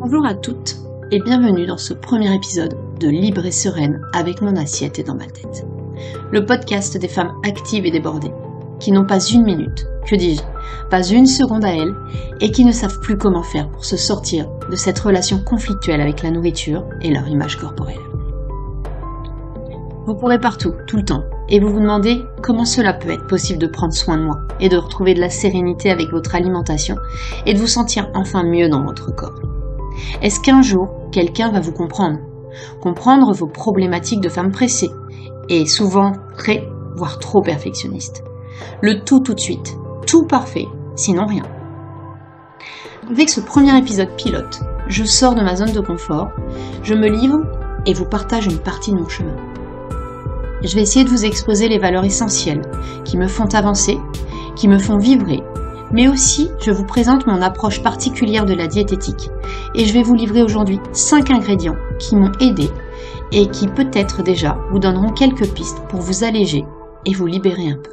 Bonjour à toutes et bienvenue dans ce premier épisode de Libre et Sereine avec mon assiette et dans ma tête. Le podcast des femmes actives et débordées, qui n'ont pas une minute, que dis-je, pas une seconde à elles et qui ne savent plus comment faire pour se sortir de cette relation conflictuelle avec la nourriture et leur image corporelle. Vous courez partout, tout le temps, et vous vous demandez comment cela peut être possible de prendre soin de moi et de retrouver de la sérénité avec votre alimentation et de vous sentir enfin mieux dans votre corps. Est-ce qu'un jour, quelqu'un va vous comprendre vos problématiques de femme pressée et souvent très, voire trop perfectionniste. Le tout de suite, tout parfait, sinon rien. Avec ce premier épisode pilote, je sors de ma zone de confort, je me livre et vous partage une partie de mon chemin. Je vais essayer de vous exposer les valeurs essentielles qui me font avancer, qui me font vibrer, mais aussi je vous présente mon approche particulière de la diététique et je vais vous livrer aujourd'hui 5 ingrédients qui m'ont aidé et qui peut-être déjà vous donneront quelques pistes pour vous alléger et vous libérer un peu.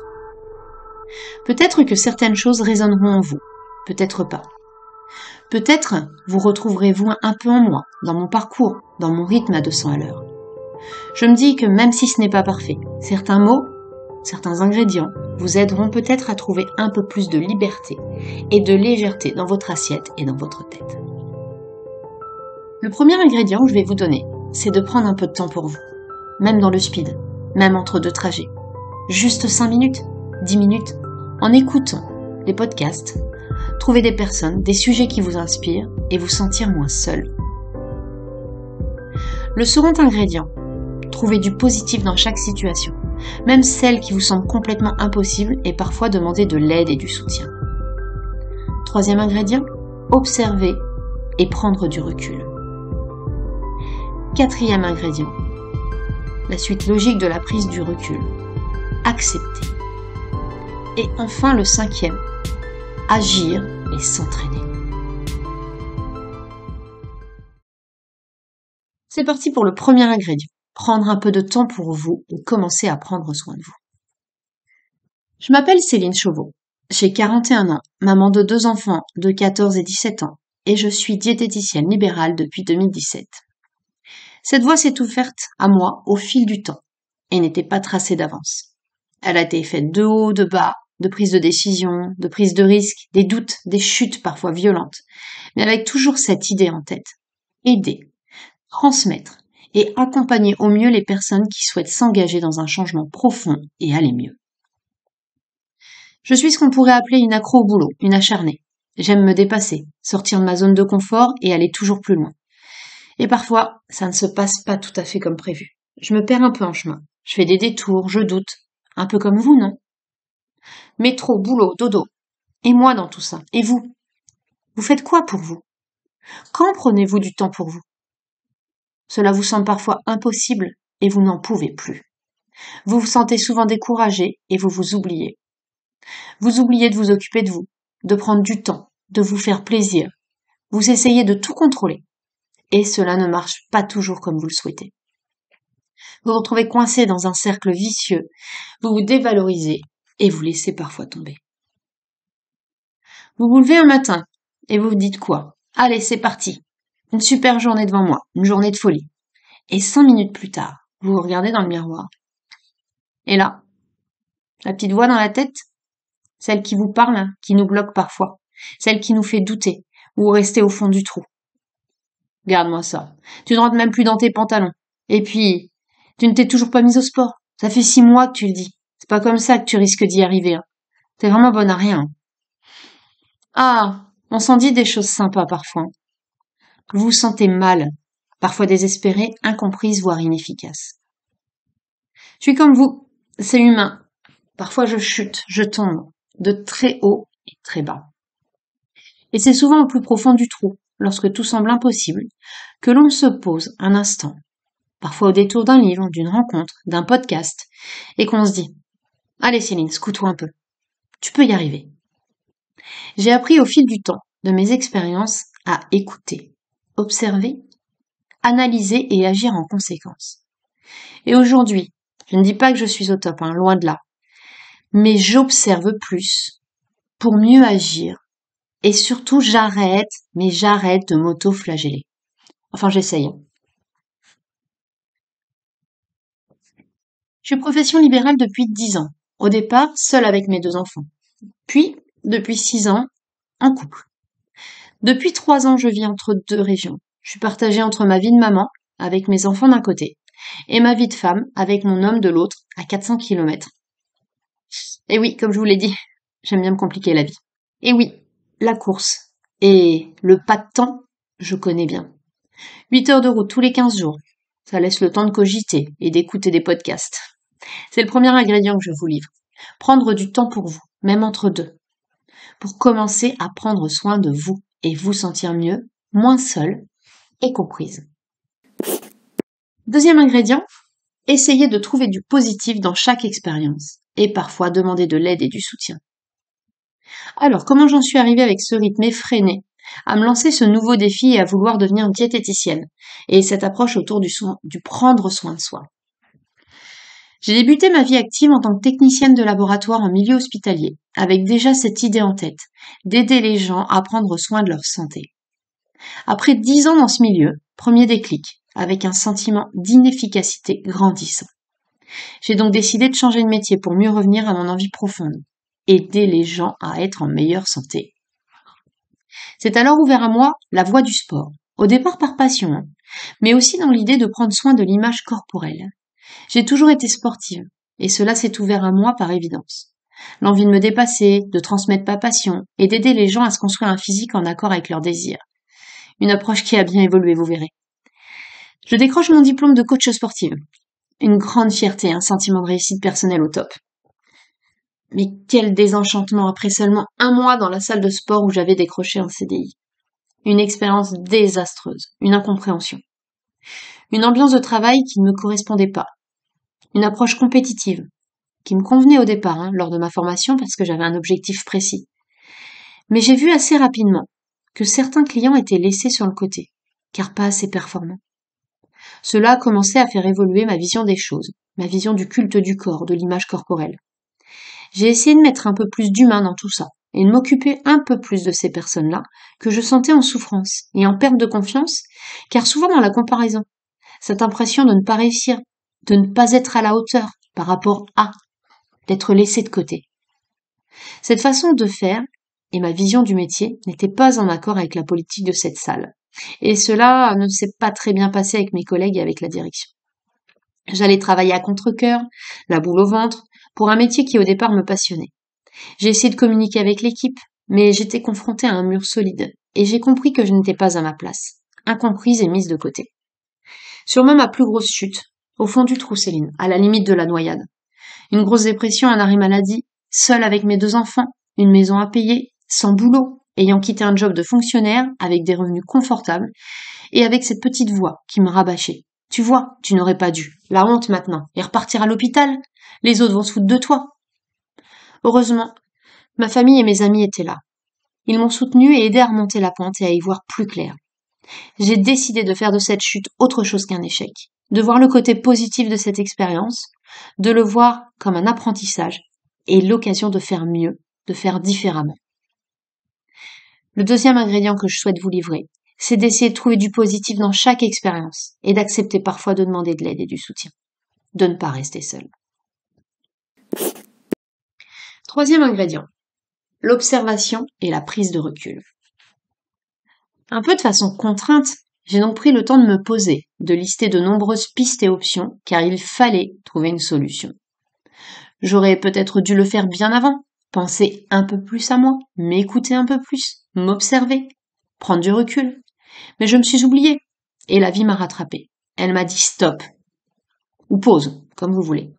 Peut-être que certaines choses résonneront en vous, peut-être pas. Peut-être vous retrouverez-vous un peu en moi, dans mon parcours, dans mon rythme à 200 à l'heure. Je me dis que même si ce n'est pas parfait, certains mots, certains ingrédients vous aideront peut-être à trouver un peu plus de liberté et de légèreté dans votre assiette et dans votre tête. Le premier ingrédient que je vais vous donner, c'est de prendre un peu de temps pour vous, même dans le speed, même entre deux trajets. Juste 5 minutes, 10 minutes, en écoutant les podcasts, trouver des personnes, des sujets qui vous inspirent et vous sentir moins seul. Le second ingrédient, trouver du positif dans chaque situation, même celle qui vous semble complètement impossible et parfois demander de l'aide et du soutien. Troisième ingrédient, observer et prendre du recul. Quatrième ingrédient, la suite logique de la prise du recul, accepter. Et enfin le cinquième, agir et s'entraîner. C'est parti pour le premier ingrédient. Prendre un peu de temps pour vous et commencer à prendre soin de vous. Je m'appelle Céline Chauveau. J'ai 41 ans, maman de 2 enfants de 14 et 17 ans et je suis diététicienne libérale depuis 2017. Cette voie s'est ouverte à moi au fil du temps et n'était pas tracée d'avance. Elle a été faite de haut, de bas, de prise de décision, de prise de risque, des doutes, des chutes parfois violentes, mais avec toujours cette idée en tête. Aider, transmettre et accompagner au mieux les personnes qui souhaitent s'engager dans un changement profond et aller mieux. Je suis ce qu'on pourrait appeler une accro au boulot, une acharnée. J'aime me dépasser, sortir de ma zone de confort et aller toujours plus loin. Et parfois, ça ne se passe pas tout à fait comme prévu. Je me perds un peu en chemin. Je fais des détours, je doute. Un peu comme vous, non? Métro, boulot, dodo. Et moi dans tout ça? Et vous? Vous faites quoi pour vous? Quand prenez-vous du temps pour vous? Cela vous semble parfois impossible et vous n'en pouvez plus. Vous vous sentez souvent découragé et vous vous oubliez. Vous oubliez de vous occuper de vous, de prendre du temps, de vous faire plaisir. Vous essayez de tout contrôler et cela ne marche pas toujours comme vous le souhaitez. Vous vous retrouvez coincé dans un cercle vicieux, vous vous dévalorisez et vous laissez parfois tomber. Vous vous levez un matin et vous vous dites quoi? Allez, c'est parti! Une super journée devant moi, une journée de folie. Et 5 minutes plus tard, vous vous regardez dans le miroir. Et là, la petite voix dans la tête, celle qui vous parle, qui nous bloque parfois, celle qui nous fait douter ou rester au fond du trou. Garde-moi ça. Tu ne rentres même plus dans tes pantalons. Et puis, tu ne t'es toujours pas mise au sport. Ça fait 6 mois que tu le dis. C'est pas comme ça que tu risques d'y arriver. T'es vraiment bonne à rien. Ah, on s'en dit des choses sympas parfois. Vous vous sentez mal, parfois désespérée, incomprise, voire inefficace. Je suis comme vous, c'est humain. Parfois je chute, je tombe, de très haut et très bas. Et c'est souvent au plus profond du trou, lorsque tout semble impossible, que l'on se pose un instant, parfois au détour d'un livre, d'une rencontre, d'un podcast, et qu'on se dit « Allez Céline, secoue-toi un peu, tu peux y arriver ». J'ai appris au fil du temps, de mes expériences, à écouter, observer, analyser et agir en conséquence. Et aujourd'hui, je ne dis pas que je suis au top, loin de là, mais j'observe plus pour mieux agir Et surtout, j'arrête de m'auto-flageller. Enfin, j'essaye. Je suis profession libérale depuis 10 ans. Au départ, seule avec mes 2 enfants. Puis, depuis 6 ans, en couple. Depuis 3 ans, je vis entre 2 régions. Je suis partagée entre ma vie de maman, avec mes enfants d'un côté, et ma vie de femme, avec mon homme de l'autre, à 400 kilomètres. Et oui, comme je vous l'ai dit, j'aime bien me compliquer la vie. Et oui, la course. Et le pas de temps, je connais bien. 8 heures de route tous les 15 jours. Ça laisse le temps de cogiter et d'écouter des podcasts. C'est le premier ingrédient que je vous livre. Prendre du temps pour vous, même entre deux. Pour commencer à prendre soin de vous et vous sentir mieux, moins seule et comprise. Deuxième ingrédient, essayez de trouver du positif dans chaque expérience et parfois demander de l'aide et du soutien. Alors, comment j'en suis arrivée avec ce rythme effréné à me lancer ce nouveau défi et à vouloir devenir diététicienne et cette approche autour du prendre soin de soi? J'ai débuté ma vie active en tant que technicienne de laboratoire en milieu hospitalier, avec déjà cette idée en tête, d'aider les gens à prendre soin de leur santé. Après 10 ans dans ce milieu, premier déclic, avec un sentiment d'inefficacité grandissant. J'ai donc décidé de changer de métier pour mieux revenir à mon envie profonde, aider les gens à être en meilleure santé. C'est alors ouvert à moi la voie du sport, au départ par passion, mais aussi dans l'idée de prendre soin de l'image corporelle. J'ai toujours été sportive, et cela s'est ouvert à moi par évidence. L'envie de me dépasser, de transmettre ma passion, et d'aider les gens à se construire un physique en accord avec leurs désirs. Une approche qui a bien évolué, vous verrez. Je décroche mon diplôme de coach sportive. Une grande fierté, un sentiment de réussite personnelle au top. Mais quel désenchantement après seulement 1 mois dans la salle de sport où j'avais décroché un CDI. Une expérience désastreuse, une incompréhension. Une ambiance de travail qui ne me correspondait pas. Une approche compétitive, qui me convenait au départ, lors de ma formation parce que j'avais un objectif précis. Mais j'ai vu assez rapidement que certains clients étaient laissés sur le côté, car pas assez performants. Cela a commencé à faire évoluer ma vision des choses, ma vision du culte du corps, de l'image corporelle. J'ai essayé de mettre un peu plus d'humain dans tout ça, et de m'occuper un peu plus de ces personnes-là, que je sentais en souffrance et en perte de confiance, car souvent dans la comparaison, cette impression de ne pas réussir, de ne pas être à la hauteur par rapport à, d'être laissé de côté. Cette façon de faire et ma vision du métier n'étaient pas en accord avec la politique de cette salle. Et cela ne s'est pas très bien passé avec mes collègues et avec la direction. J'allais travailler à contre-cœur, la boule au ventre, pour un métier qui au départ me passionnait. J'ai essayé de communiquer avec l'équipe, mais j'étais confrontée à un mur solide, et j'ai compris que je n'étais pas à ma place, incomprise et mise de côté. Sûrement ma plus grosse chute, au fond du trou, Céline, à la limite de la noyade. Une grosse dépression, un arrêt maladie, seule avec mes 2 enfants, une maison à payer, sans boulot, ayant quitté un job de fonctionnaire avec des revenus confortables, et avec cette petite voix qui me rabâchait. Tu vois, tu n'aurais pas dû. La honte maintenant. Et repartir à l'hôpital. Les autres vont se foutre de toi. Heureusement, ma famille et mes amis étaient là. Ils m'ont soutenue et aidé à remonter la pente et à y voir plus clair. J'ai décidé de faire de cette chute autre chose qu'un échec. De voir le côté positif de cette expérience, de le voir comme un apprentissage et l'occasion de faire mieux, de faire différemment. Le deuxième ingrédient que je souhaite vous livrer, c'est d'essayer de trouver du positif dans chaque expérience et d'accepter parfois de demander de l'aide et du soutien. De ne pas rester seul. Troisième ingrédient, l'observation et la prise de recul. Un peu de façon contrainte, j'ai donc pris le temps de me poser, de lister de nombreuses pistes et options, car il fallait trouver une solution. J'aurais peut-être dû le faire bien avant, penser un peu plus à moi, m'écouter un peu plus, m'observer, prendre du recul. Mais je me suis oubliée, et la vie m'a rattrapée. Elle m'a dit stop, ou pause, comme vous voulez.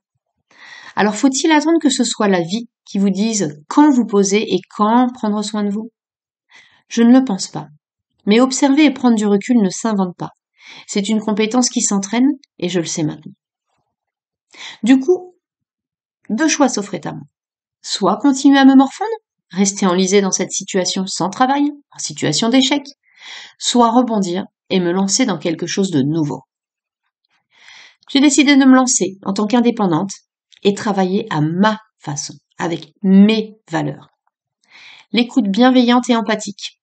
Alors faut-il attendre que ce soit la vie qui vous dise quand vous poser et quand prendre soin de vous? Je ne le pense pas. Mais observer et prendre du recul ne s'invente pas. C'est une compétence qui s'entraîne, et je le sais maintenant. Du coup, 2 choix s'offraient à moi. Soit continuer à me morfondre, rester enlisée dans cette situation sans travail, en situation d'échec, soit rebondir et me lancer dans quelque chose de nouveau. J'ai décidé de me lancer en tant qu'indépendante et travailler à ma façon, avec mes valeurs. l'écoute bienveillante et empathique,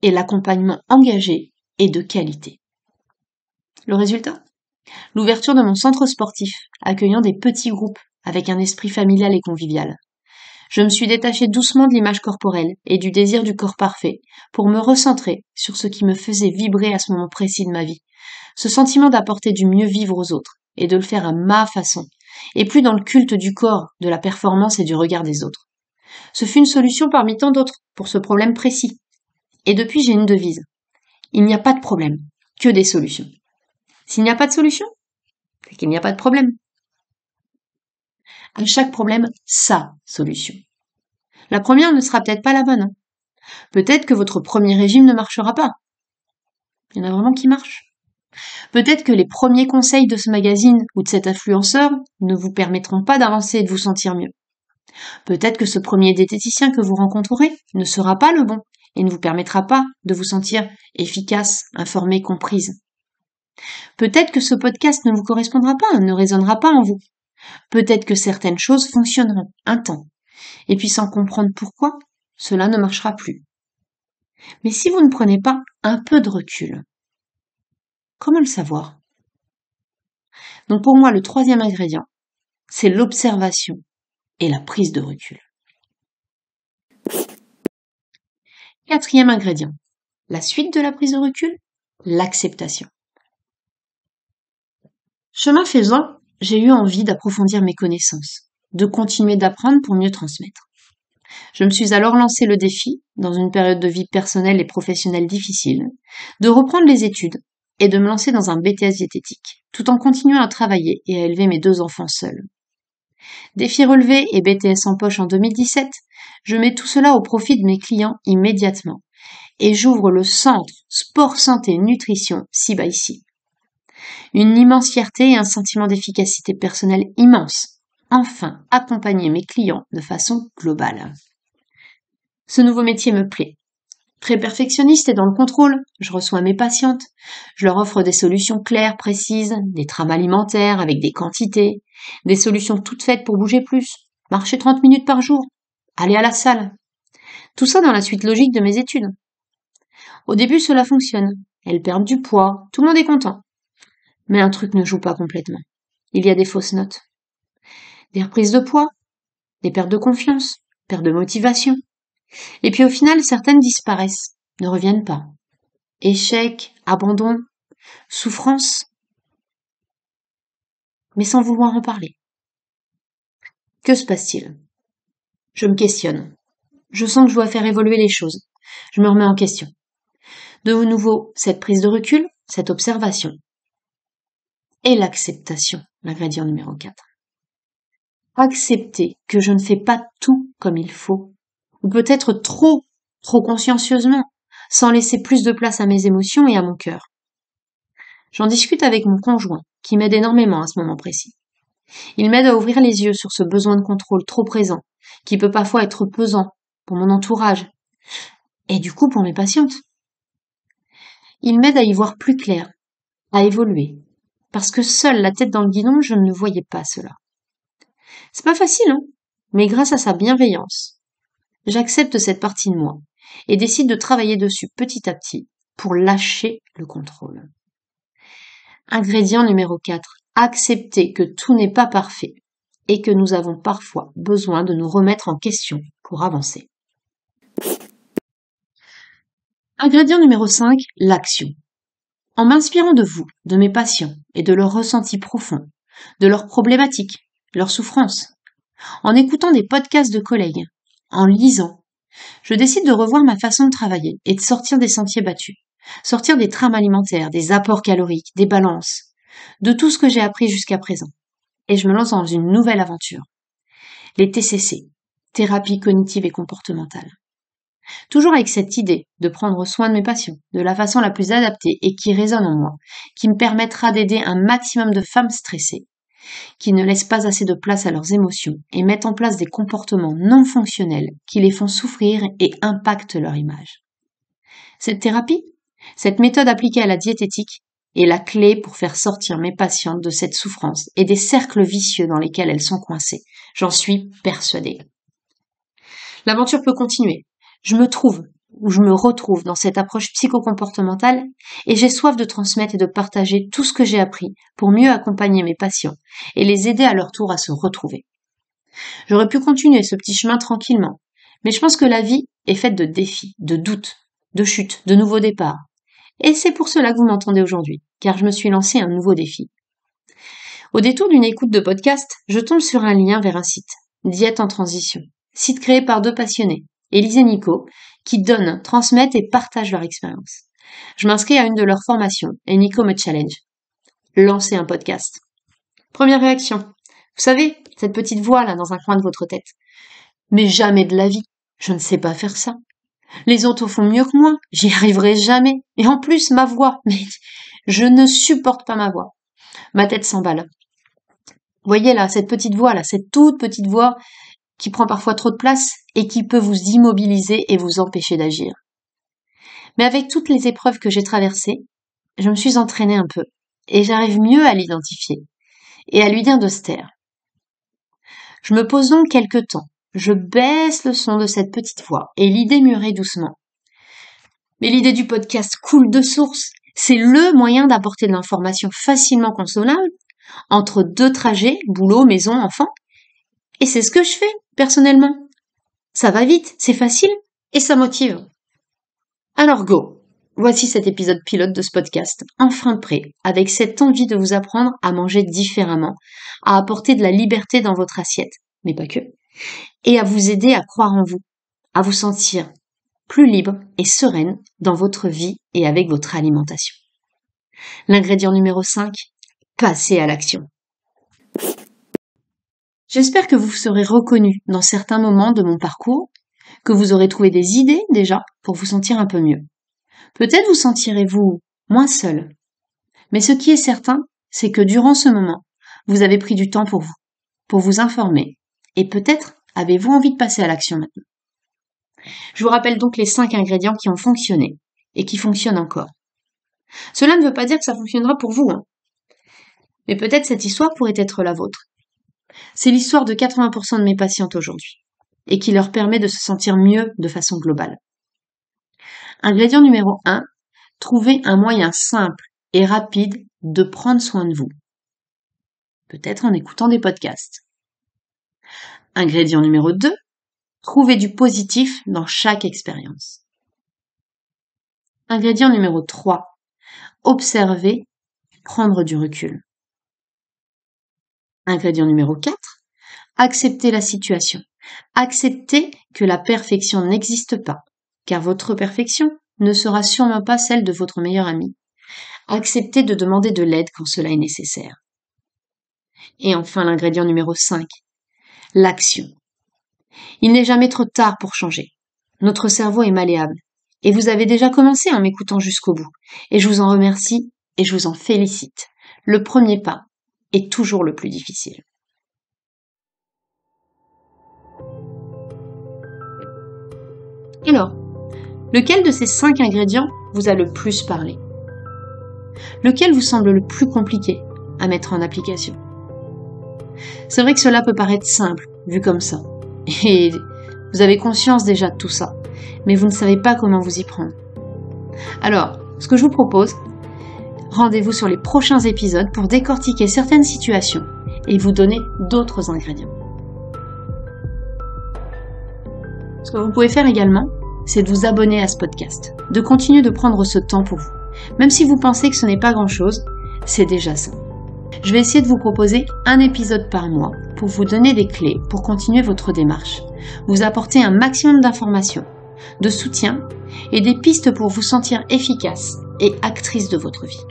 et l'accompagnement engagé et de qualité. Le résultat ? L'ouverture de mon centre sportif, accueillant des petits groupes avec un esprit familial et convivial. Je me suis détachée doucement de l'image corporelle et du désir du corps parfait pour me recentrer sur ce qui me faisait vibrer à ce moment précis de ma vie. Ce sentiment d'apporter du mieux vivre aux autres et de le faire à ma façon, et plus dans le culte du corps, de la performance et du regard des autres. Ce fut une solution parmi tant d'autres pour ce problème précis. Et depuis, j'ai une devise. Il n'y a pas de problème, que des solutions. S'il n'y a pas de solution, c'est qu'il n'y a pas de problème. À chaque problème, sa solution. La première ne sera peut-être pas la bonne. Peut-être que votre premier régime ne marchera pas. Il y en a vraiment qui marchent. Peut-être que les premiers conseils de ce magazine ou de cet influenceur ne vous permettront pas d'avancer et de vous sentir mieux. Peut-être que ce premier diététicien que vous rencontrerez ne sera pas le bon et ne vous permettra pas de vous sentir efficace, informée, comprise. Peut-être que ce podcast ne vous correspondra pas, ne résonnera pas en vous. Peut-être que certaines choses fonctionneront un temps, et puis sans comprendre pourquoi, cela ne marchera plus. Mais si vous ne prenez pas un peu de recul, comment le savoir ? Donc pour moi, le troisième ingrédient, c'est l'observation et la prise de recul. Quatrième ingrédient, la suite de la prise de recul, l'acceptation. Chemin faisant, j'ai eu envie d'approfondir mes connaissances, de continuer d'apprendre pour mieux transmettre. Je me suis alors lancé le défi, dans une période de vie personnelle et professionnelle difficile, de reprendre les études et de me lancer dans un BTS diététique, tout en continuant à travailler et à élever mes 2 enfants seuls. Défi relevé et BTS en poche en 2017, je mets tout cela au profit de mes clients immédiatement et j'ouvre le centre Sport Santé Nutrition C/C. Une immense fierté et un sentiment d'efficacité personnelle immense. Enfin, accompagner mes clients de façon globale. Ce nouveau métier me plaît. Très perfectionniste et dans le contrôle, je reçois mes patientes, je leur offre des solutions claires, précises, des trames alimentaires avec des quantités, des solutions toutes faites pour bouger plus, marcher 30 minutes par jour, aller à la salle. Tout ça dans la suite logique de mes études. Au début, cela fonctionne. Elles perdent du poids, tout le monde est content. Mais un truc ne joue pas complètement. Il y a des fausses notes. Des reprises de poids, des pertes de confiance, pertes de motivation. Et puis au final, certaines disparaissent, ne reviennent pas. Échec, abandon, souffrance. Mais sans vouloir en parler. Que se passe-t-il ? Je me questionne. Je sens que je dois faire évoluer les choses. Je me remets en question. De nouveau, cette prise de recul, cette observation. Et l'acceptation, l'ingrédient numéro 4. Accepter que je ne fais pas tout comme il faut, ou peut-être trop consciencieusement, sans laisser plus de place à mes émotions et à mon cœur. J'en discute avec mon conjoint, qui m'aide énormément à ce moment précis. Il m'aide à ouvrir les yeux sur ce besoin de contrôle trop présent, qui peut parfois être pesant pour mon entourage, et du coup pour mes patientes. Il m'aide à y voir plus clair, à évoluer, parce que seule la tête dans le guidon, je ne voyais pas cela. C'est pas facile, hein, mais grâce à sa bienveillance, j'accepte cette partie de moi et décide de travailler dessus petit à petit pour lâcher le contrôle. Ingrédient numéro 4. Accepter que tout n'est pas parfait et que nous avons parfois besoin de nous remettre en question pour avancer. Ingrédient numéro 5. L'action. En m'inspirant de vous, de mes patients et de leurs ressentis profonds, de leurs problématiques, leurs souffrances, en écoutant des podcasts de collègues, en lisant, je décide de revoir ma façon de travailler et de sortir des sentiers battus, sortir des trames alimentaires, des apports caloriques, des balances, de tout ce que j'ai appris jusqu'à présent. Et je me lance dans une nouvelle aventure. Les TCC, thérapie cognitive et comportementale. Toujours avec cette idée de prendre soin de mes patients, de la façon la plus adaptée et qui résonne en moi, qui me permettra d'aider un maximum de femmes stressées, qui ne laissent pas assez de place à leurs émotions et mettent en place des comportements non fonctionnels qui les font souffrir et impactent leur image. Cette thérapie, cette méthode appliquée à la diététique, est la clé pour faire sortir mes patientes de cette souffrance et des cercles vicieux dans lesquels elles sont coincées. J'en suis persuadée. L'aventure peut continuer. Je me trouve, ou je me retrouve dans cette approche psychocomportementale et j'ai soif de transmettre et de partager tout ce que j'ai appris pour mieux accompagner mes patients et les aider à leur tour à se retrouver. J'aurais pu continuer ce petit chemin tranquillement, mais je pense que la vie est faite de défis, de doutes, de chutes, de nouveaux départs. Et c'est pour cela que vous m'entendez aujourd'hui, car je me suis lancé un nouveau défi. Au détour d'une écoute de podcast, je tombe sur un lien vers un site, Diète en transition, site créé par 2 passionnés, Élise et Nico, qui donnent, transmettent et partagent leur expérience. Je m'inscris à une de leurs formations et Nico me challenge. Lancez un podcast. Première réaction. Vous savez, cette petite voix là dans un coin de votre tête. Mais jamais de la vie. Je ne sais pas faire ça. Les autres font mieux que moi. J'y arriverai jamais. Et en plus, ma voix. Mais je ne supporte pas ma voix. Ma tête s'emballe. Voyez là, cette petite voix là, cette toute petite voix qui prend parfois trop de place et qui peut vous immobiliser et vous empêcher d'agir. Mais avec toutes les épreuves que j'ai traversées, je me suis entraînée un peu et j'arrive mieux à l'identifier et à lui dire de se taire. Je me pose donc quelque temps, je baisse le son de cette petite voix et l'idée mûrit doucement. Mais l'idée du podcast coule de source, c'est le moyen d'apporter de l'information facilement consommable entre 2 trajets, boulot, maison, enfant. Et c'est ce que je fais, personnellement. Ça va vite, c'est facile, et ça motive. Alors go! Voici cet épisode pilote de ce podcast, enfin prêt, avec cette envie de vous apprendre à manger différemment, à apporter de la liberté dans votre assiette, mais pas que, et à vous aider à croire en vous, à vous sentir plus libre et sereine dans votre vie et avec votre alimentation. L'ingrédient numéro 5, passez à l'action. J'espère que vous serez reconnu dans certains moments de mon parcours, que vous aurez trouvé des idées déjà pour vous sentir un peu mieux. Peut-être vous sentirez-vous moins seul. Mais ce qui est certain, c'est que durant ce moment, vous avez pris du temps pour vous informer, et peut-être avez-vous envie de passer à l'action maintenant. Je vous rappelle donc les 5 ingrédients qui ont fonctionné et qui fonctionnent encore. Cela ne veut pas dire que ça fonctionnera pour vous, mais peut-être cette histoire pourrait être la vôtre. C'est l'histoire de 80% de mes patientes aujourd'hui, et qui leur permet de se sentir mieux de façon globale. Ingrédient numéro 1, trouvez un moyen simple et rapide de prendre soin de vous. Peut-être en écoutant des podcasts. Ingrédient numéro 2, trouvez du positif dans chaque expérience. Ingrédient numéro 3, observez, prendre du recul. Ingrédient numéro 4, acceptez la situation. Acceptez que la perfection n'existe pas, car votre perfection ne sera sûrement pas celle de votre meilleur ami. Acceptez de demander de l'aide quand cela est nécessaire. Et enfin, l'ingrédient numéro 5, l'action. Il n'est jamais trop tard pour changer. Notre cerveau est malléable. Et vous avez déjà commencé en m'écoutant jusqu'au bout. Et je vous en remercie et je vous en félicite. Le premier pas est toujours le plus difficile. Alors, lequel de ces 5 ingrédients vous a le plus parlé? Lequel vous semble le plus compliqué à mettre en application? C'est vrai que cela peut paraître simple, vu comme ça. Et vous avez conscience déjà de tout ça, mais vous ne savez pas comment vous y prendre. Alors, ce que je vous propose, rendez-vous sur les prochains épisodes pour décortiquer certaines situations et vous donner d'autres ingrédients. Ce que vous pouvez faire également, c'est de vous abonner à ce podcast, de continuer de prendre ce temps pour vous. Même si vous pensez que ce n'est pas grand-chose, c'est déjà ça. Je vais essayer de vous proposer un épisode par mois pour vous donner des clés pour continuer votre démarche, vous apporter un maximum d'informations, de soutien et des pistes pour vous sentir efficace et actrice de votre vie.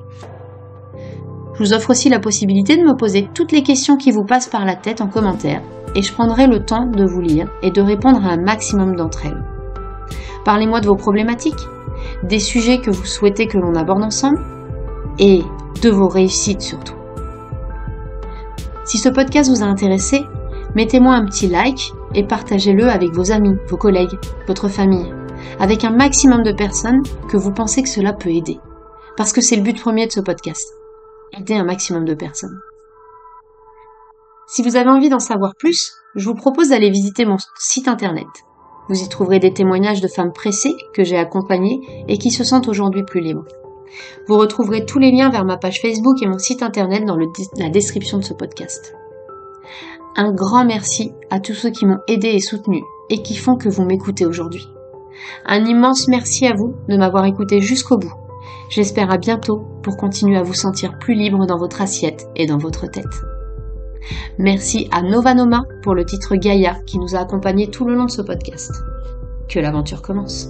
Je vous offre aussi la possibilité de me poser toutes les questions qui vous passent par la tête en commentaire et je prendrai le temps de vous lire et de répondre à un maximum d'entre elles. Parlez-moi de vos problématiques, des sujets que vous souhaitez que l'on aborde ensemble et de vos réussites surtout. Si ce podcast vous a intéressé, mettez-moi un petit like et partagez-le avec vos amis, vos collègues, votre famille, avec un maximum de personnes que vous pensez que cela peut aider. Parce que c'est le but premier de ce podcast, aider un maximum de personnes. Si vous avez envie d'en savoir plus, je vous propose d'aller visiter mon site internet Vous y trouverez des témoignages de femmes pressées que j'ai accompagnées et qui se sentent aujourd'hui plus libres. Vous retrouverez tous les liens vers ma page Facebook et mon site internet dans la description de ce podcast. Un grand merci à tous ceux qui m'ont aidé et soutenu et qui font que vous m'écoutez aujourd'hui. Un immense merci à vous de m'avoir écouté jusqu'au bout. J'espère à bientôt pour continuer à vous sentir plus libre dans votre assiette et dans votre tête. Merci à Nova Noma pour le titre Gaïa qui nous a accompagnés tout le long de ce podcast. Que l'aventure commence.